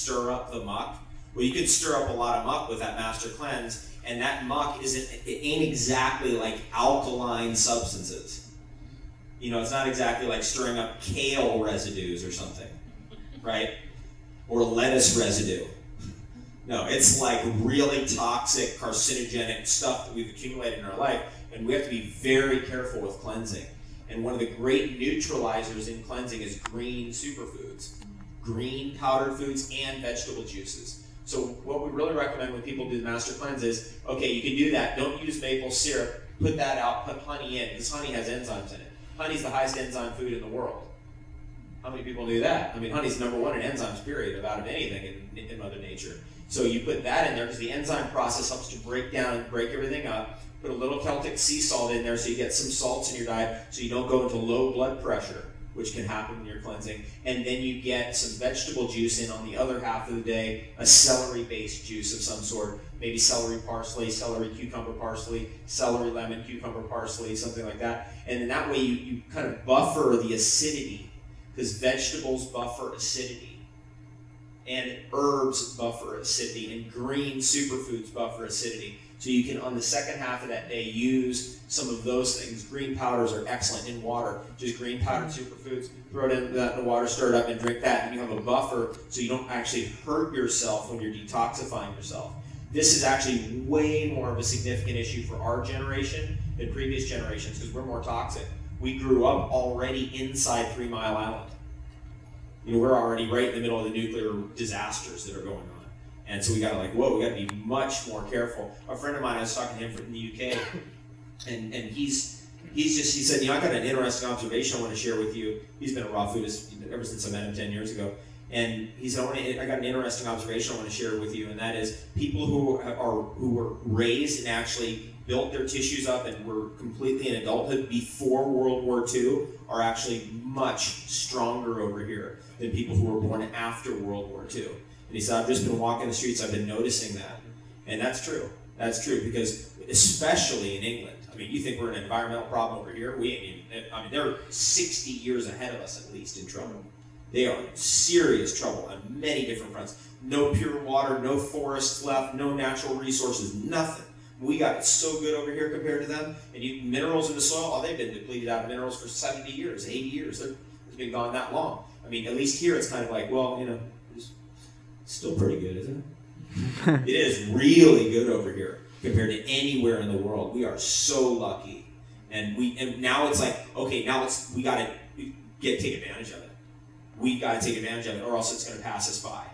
stir up the muck. Well, you could stir up a lot of muck with that master cleanse, and that muck ain't exactly like alkaline substances. You know, it's not exactly like stirring up kale residues or something, right? Or lettuce residue. No, it's like really toxic, carcinogenic stuff that we've accumulated in our life, and we have to be very careful with cleansing. And one of the great neutralizers in cleansing is green superfoods, green powdered foods and vegetable juices. So what we really recommend when people do the master cleanse is, okay, you can do that, don't use maple syrup, put that out, put honey in, because honey has enzymes in it. Honey's the highest enzyme food in the world. How many people do that? I mean, honey's #1 in enzymes, period, out of anything in Mother Nature. So you put that in there because the enzyme process helps to break down and break everything up. Put a little Celtic sea salt in there so you get some salts in your diet so you don't go into low blood pressure, which can happen when you're cleansing. And then you get some vegetable juice in on the other half of the day, a celery-based juice of some sort, maybe celery parsley, celery cucumber parsley, celery lemon cucumber parsley, something like that. And then that way you kind of buffer the acidity, because vegetables buffer acidity. And herbs buffer acidity, and green superfoods buffer acidity. So you can, on the second half of that day, use some of those things. Green powders are excellent in water. Just green powdered superfoods, throw it in the water, stir it up, and drink that. And you have a buffer so you don't actually hurt yourself when you're detoxifying yourself. This is actually way more of a significant issue for our generation than previous generations because we're more toxic. We grew up already inside 3 Mile Island. You know, we're already right in the middle of the nuclear disasters that are going on. And so we gotta we gotta be much more careful. A friend of mine, I was talking to him from the UK, and he said, you know, I got an interesting observation I want to share with you. He's been a raw foodist ever since I met him 10 years ago. And he said, I got an interesting observation I want to share with you, and that is people who were raised and actually built their tissues up and were completely in adulthood before World War II are actually much stronger over here than people who were born after World War II. And he said, I've just been walking the streets, I've been noticing that. And that's true. That's true because especially in England, I mean, you think we're an environmental problem over here? We ain't even, I mean, they're 60 years ahead of us at least in trouble. They are in serious trouble on many different fronts. No pure water, no forests left, no natural resources, nothing. We got it so good over here compared to them. And minerals in the soil, they've been depleted out of minerals for 70 years, 80 years. It's been gone that long. I mean, at least here it's kind of like, well, you know, it's still pretty good, isn't it? It is really good over here compared to anywhere in the world. We are so lucky. And now it's like, okay, now we got to take advantage of it. We got to take advantage of it or else it's going to pass us by.